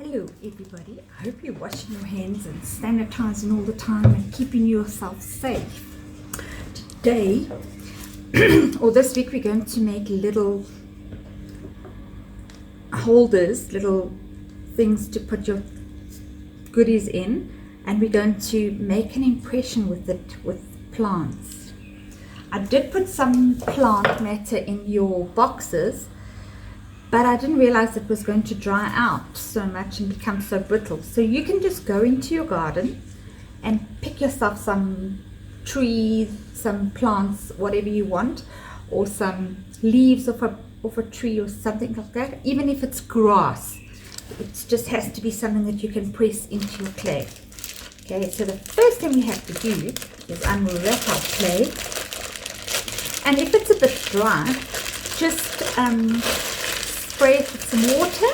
Hello everybody, I hope you're washing your hands and sanitizing all the time and keeping yourself safe. Today, or this week, we're going to make little holders, little things to put your goodies in, and we're going to make an impression with it with plants. I did put some plant matter in your boxes, but I didn't realize it was going to dry out so much and become so brittle. So you can just go into your garden and pick yourself some trees, some plants, whatever you want, or some leaves off a tree or something like that. Even if it's grass, it just has to be something that you can press into your clay. Okay, so the first thing we have to do is unwrap our clay. And if it's a bit dry, just spray it with some water,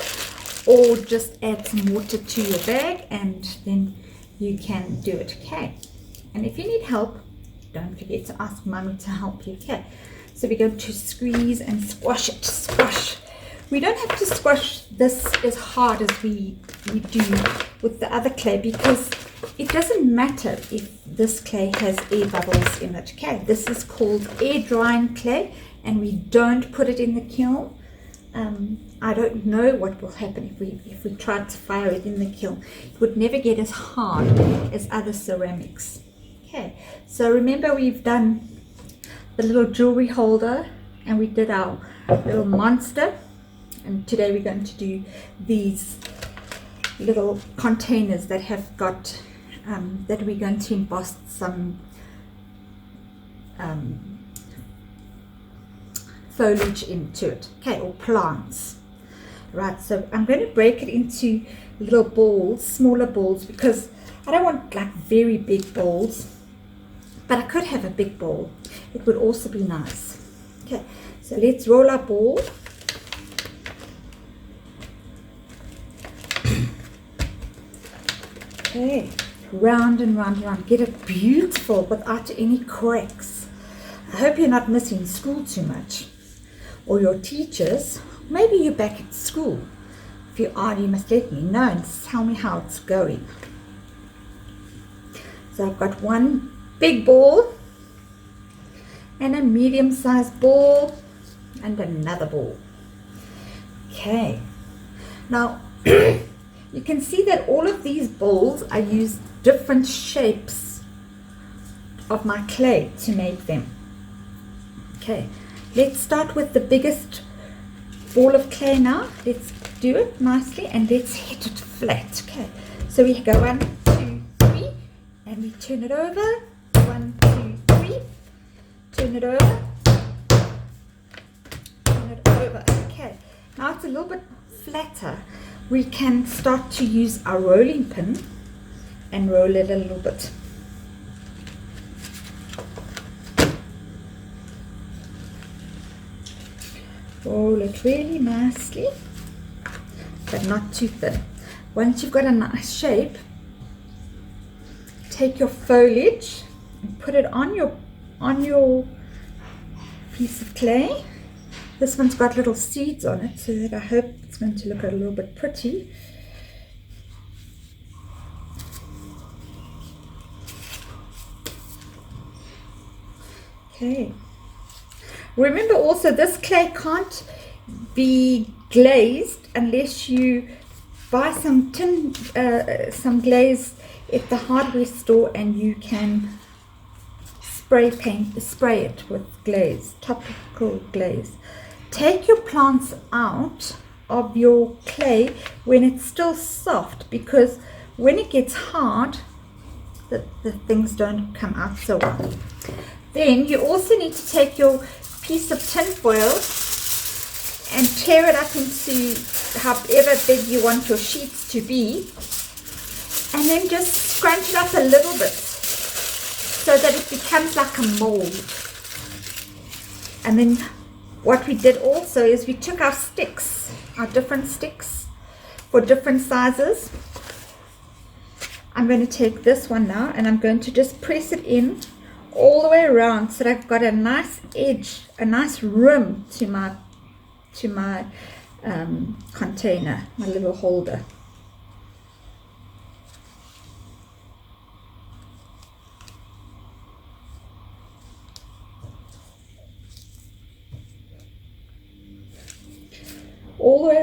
or just add some water to your bag, and then you can do it. Okay, and if you need help, don't forget to ask Mommy to help you. Okay, so we're going to squeeze and squash it. Squash. We don't have to squash this as hard as we do with the other clay, because it doesn't matter if this clay has air bubbles in it. Okay, this is called air drying clay, and we don't put it in the kiln. I don't know what will happen if we tried to fire it in the kiln. It would never get as hard as other ceramics. Okay, so remember, we've done the little jewelry holder, and we did our little monster, and today we're going to do these little containers that have got that we're going to emboss some foliage into it, okay, or plants. Right, so I'm going to break it into little balls, smaller balls, because I don't want like very big balls, but I could have a big ball. It would also be nice. Okay, so let's roll our ball. Okay, round and round and round. Get it beautiful without any cracks. I hope you're not missing school too much, or your teachers. Maybe you're back at school. If you are, you must let me know and tell me how it's going. So I've got one big ball and a medium-sized ball and another ball. Okay, now you can see that all of these balls, I use different shapes of my clay to make them. Okay, let's start with the biggest ball of clay now. Let's do it nicely and let's hit it flat. Okay, so we go 1, 2, 3, and we turn it over. 1, 2, 3, turn it over, turn it over. Okay, now it's a little bit flatter. We can start to use our rolling pin and roll it a little bit. Roll it really nicely, but not too thin. Once you've got a nice shape, take your foliage and put it on your piece of clay. This one's got little seeds on it, so that I hope it's going to look a little bit pretty. Okay. Remember also, this clay can't be glazed unless you buy some glaze at the hardware store, and you can spray it with glaze, topical glaze. Take your plants out of your clay when it's still soft, because when it gets hard, the things don't come out so well. Then you also need to take your piece of tin foil and tear it up into however big you want your sheets to be, and then just scrunch it up a little bit so that it becomes like a mold. And then what we did also is we took our sticks, our different sticks for different sizes. I'm going to take this one now, and I'm going to just press it in all the way around so that I've got a nice edge, a nice rim to my container, my little holder.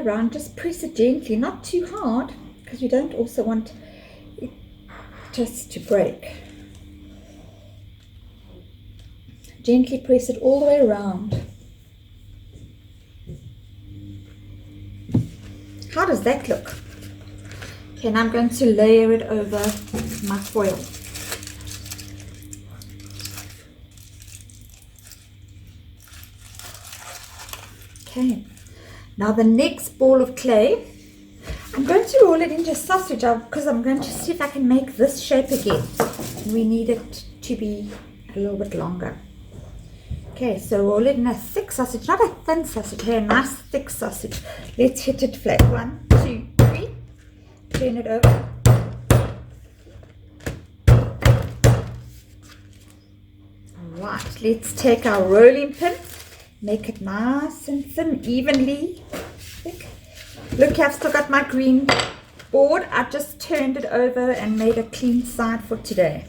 around, just press it gently, not too hard, because you don't also want it just to break. Gently press it all the way around. How does that look? Okay, now I'm going to layer it over my foil. Okay, now the next ball of clay, I'm going to roll it into sausage because I'm going to see if I can make this shape again. We need it to be a little bit longer. Okay, so roll it in a thick sausage, not a thin sausage, a nice thick sausage. Let's hit it flat. 1, 2, 3. Turn it over. Right, let's take our rolling pin, make it nice and thin, evenly thick. Look, I've still got my green board. I just turned it over and made a clean side for today.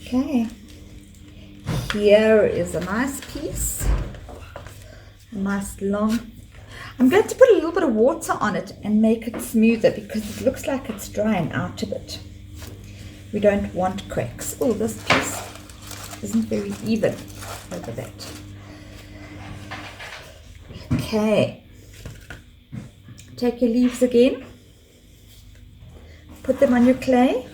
Okay, here is a nice piece, a nice long. I'm going to put a little bit of water on it and make it smoother because it looks like it's drying out a bit. We don't want cracks. Oh, this piece isn't very even over that. Okay, take your leaves again, put them on your clay,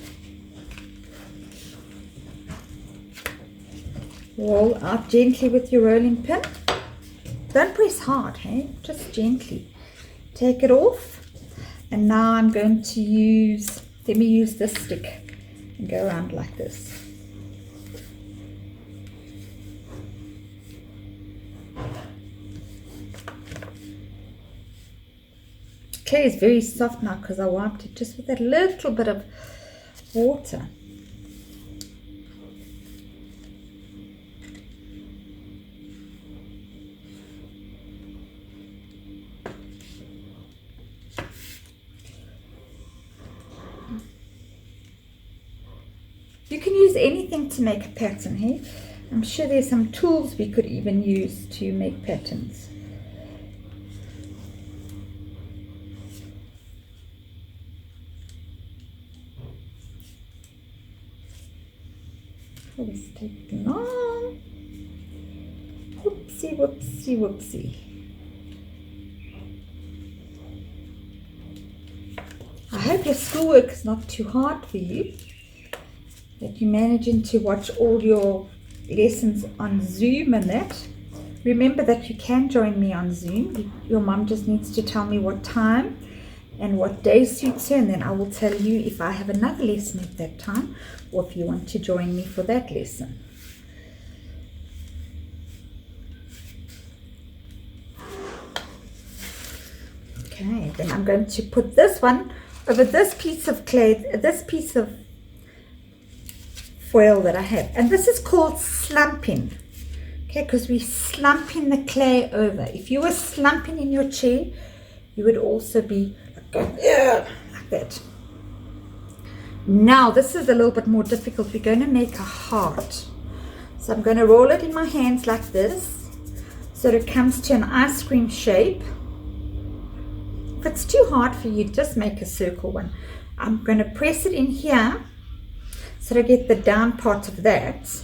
roll out gently with your rolling pin. Don't press hard, hey? Just gently. Take it off, and now I'm going to let me use this stick and go around like this. Clay is very soft now because I wiped it just with that little bit of water. You can use anything to make a pattern here. I'm sure there's some tools we could even use to make patterns. Oh, it's taking long. Whoopsie, whoopsie, whoopsie. I hope your schoolwork is not too hard for you, that you're managing to watch all your lessons on Zoom and that. Remember that you can join me on Zoom. Your mom just needs to tell me what time and what day suits her, and then I will tell you if I have another lesson at that time or if you want to join me for that lesson. Okay, then I'm going to put this one over this piece of clay, this piece of foil that I have, and this is called slumping. Okay, because we're slumping the clay over. If you were slumping in your chair, you would also be like that. Now this is a little bit more difficult. We're going to make a heart. So I'm going to roll it in my hands like this so that it comes to an ice cream shape. If it's too hard for you, just make a circle one. I'm going to press it in here so to get the down part of that.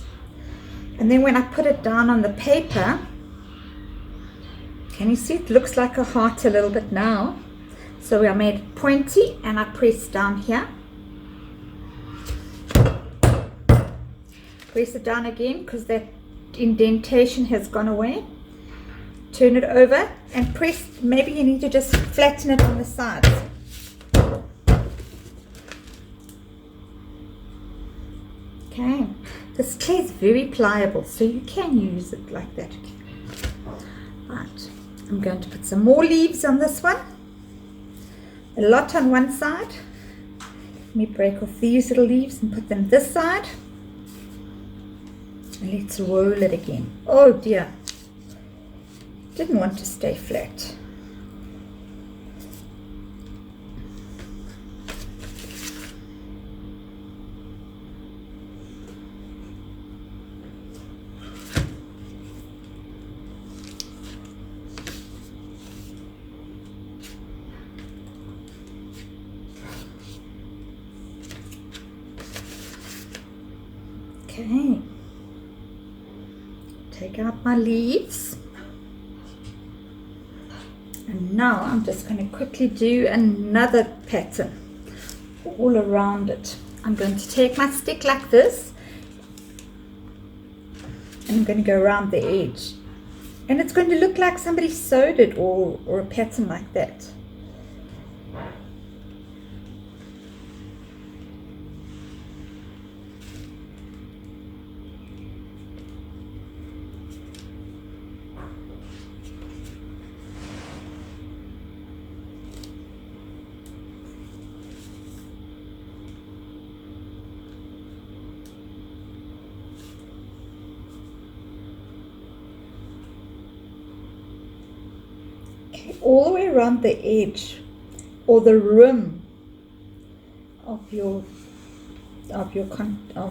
And then when I put it down on the paper, can you see it looks like a heart a little bit now? So I made it pointy and I pressed down here. Press it down again because that indentation has gone away. Turn it over and press. Maybe you need to just flatten it on the sides. Okay, this clay is very pliable, so you can use it like that. Right, I'm going to put some more leaves on this one. A lot on one side. Let me break off these little leaves and put them this side. And let's roll it again. Oh dear, didn't want to stay flat. Okay, take out my leaves, and now I'm just going to quickly do another pattern all around it. I'm going to take my stick like this, and I'm going to go around the edge, and it's going to look like somebody sewed it, or a pattern like that. All the way around the edge or the rim of your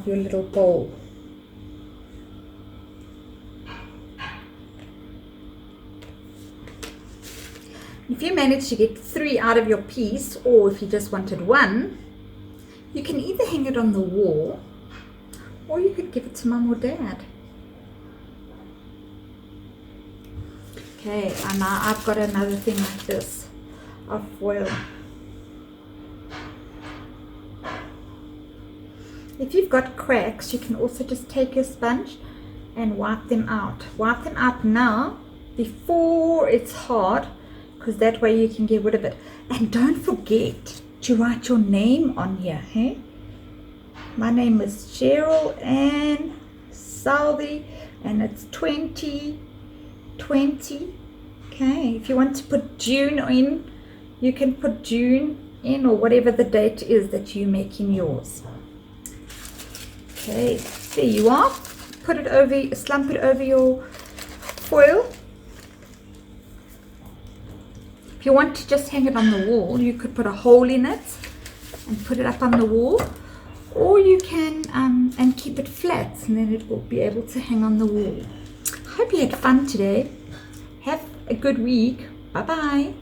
little bowl. If you manage to get 3 out of your piece, or if you just wanted 1, you can either hang it on the wall, or you could give it to Mum or Dad. Okay, and now I've got another thing like this of foil. If you've got cracks, you can also just take your sponge and wipe them out. Wipe them out now before it's hard, because that way you can get rid of it. And don't forget to write your name on here. Hey? My name is Cherryll and Salvi, and it's 2020. Okay, if you want to put June in, you can put June in, or whatever the date is that you make in yours. Okay, there you are. Put it over, slump it over your foil. If you want to just hang it on the wall, you could put a hole in it and put it up on the wall, or you can and keep it flat, and then it will be able to hang on the wall. Hope you had fun today. Have a good week. Bye bye.